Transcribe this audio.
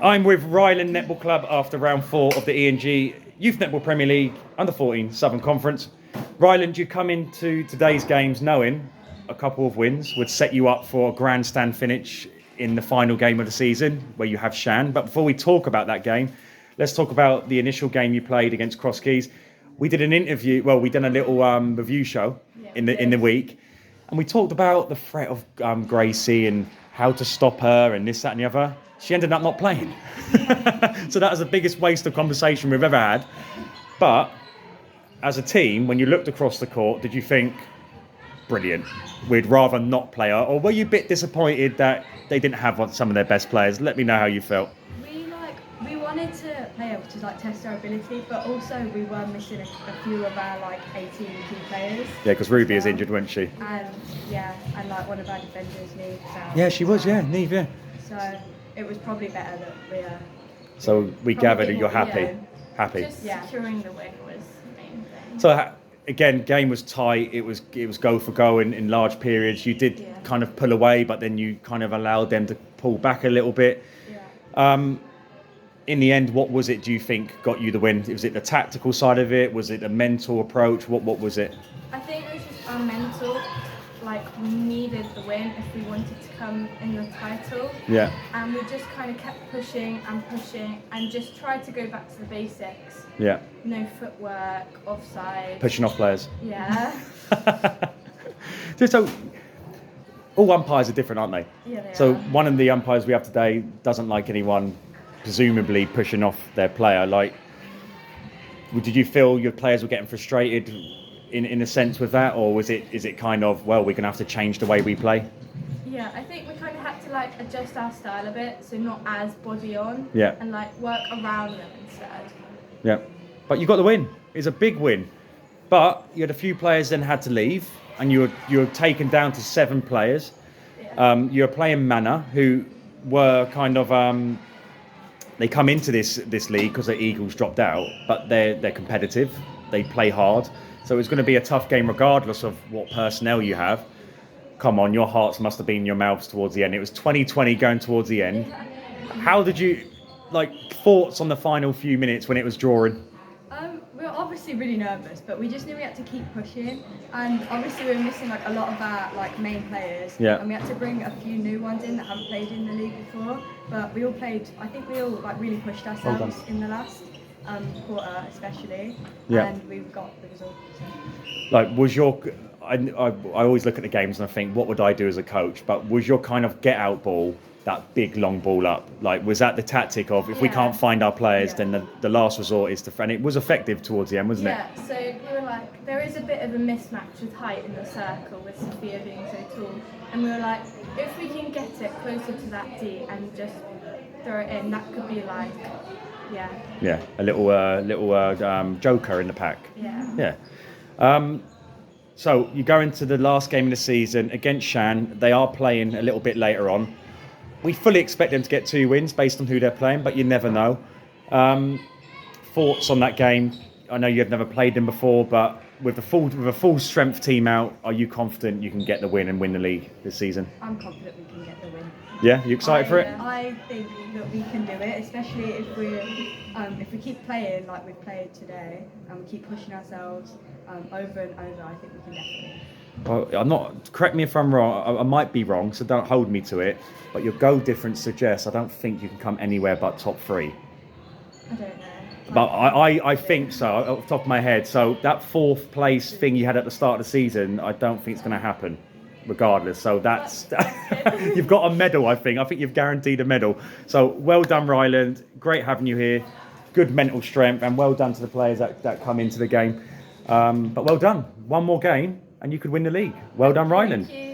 I'm with Ryland Netball Club after round 4 of the E&G Youth Netball Premier League Under-14 Southern Conference. Ryland, you come into today's games knowing a couple of wins would set you up for a grandstand finish in the final game of the season where you have Shan. But before we talk about that game, let's talk about the initial game you played against Crosskeys. We did an interview, we done a little review show in the week, and we talked about the threat of Gracie and how to stop her and this, that and the other. She ended up not playing. So that was the biggest waste of conversation we've ever had. But as a team, when you looked across the court, did you think, brilliant, we'd rather not play her? Or were you a bit disappointed that they didn't have some of their best players? Let me know how you felt. We wanted to play her to test our ability, but also we were missing a few of our 18 key players. Yeah, because Ruby is injured, wasn't she? And one of our defenders, Neve. Yeah, she was, Neve, yeah. So it was probably better that we. So we gathered that you're happy. Happy. Just securing the win was the main thing. So again, game was tight. It was go for go in large periods. You did kind of pull away, but then you kind of allowed them to pull back a little bit. Yeah. In the end, what was it, do you think, got you the win? Was it the tactical side of it? Was it a mental approach? What was it? I think it was just our mental. We needed the win if we wanted to come in the title. Yeah. And we just kind of kept pushing and just tried to go back to the basics. Yeah. No footwork, offside. Pushing off players. Yeah. So all umpires are different, aren't they? Yeah, they So are. one of the umpires we have today doesn't like anyone presumably pushing off their player. Did you feel your players were getting frustrated in a sense with that, or is it kind of, we're going to have to change the way we play? Yeah, I think we kind of had to adjust our style a bit, so not as body on. Yeah. And work around them instead. Yeah. But you got the win. It's a big win. But you had a few players then had to leave, and you were taken down to 7 players. Yeah. You were playing Manor, who were kind of they come into this league because the Eagles dropped out, but they're competitive. They play hard. So it's going to be a tough game regardless of what personnel you have. Come on, your hearts must have been in your mouths towards the end. It was 20-20 going towards the end. How did you, thoughts on the final few minutes when it was drawing? We were obviously really nervous, but we just knew we had to keep pushing. And obviously we were missing a lot of our main players. Yeah. And we had to bring a few new ones in that haven't played in the league before. But we all played, I think we all really pushed ourselves in the last quarter especially. Yeah. And we've got the result. So. I always look at the games and I think, what would I do as a coach? But was your kind of get out ball, that big long ball up, was that the tactic of, if we can't find our players, then the last resort is to, and it was effective towards the end, wasn't it? Yeah, so we were there is a bit of a mismatch with height in the circle with Sophia being so tall, and we were if we can get it closer to that D and just throw it in, that could be Yeah, a little joker in the pack. Yeah. Yeah. So you go into the last game of the season against Shan. They are playing a little bit later on. We fully expect them to get 2 wins based on who they're playing, but you never know. Thoughts on that game? I know you've never played them before, but with a full strength team out, are you confident you can get the win and win the league this season? I'm confident we can get the win. Yeah, you excited for it? I think that we can do it, especially if we keep playing like we've played today and we keep pushing ourselves over and over. I think we can definitely. Well, I'm not. Correct me if I'm wrong. I might be wrong, so don't hold me to it. But your goal difference suggests I don't think you can come anywhere but top 3. I don't know. But I think so, off the top of my head. So that 4th place thing you had at the start of the season, I don't think it's going to happen, regardless. So that's you've got a medal, I think. I think you've guaranteed a medal. So well done, Ryland. Great having you here. Good mental strength, and well done to the players that come into the game. But well done. One more game, and you could win the league. Well done, Ryland. Thank you.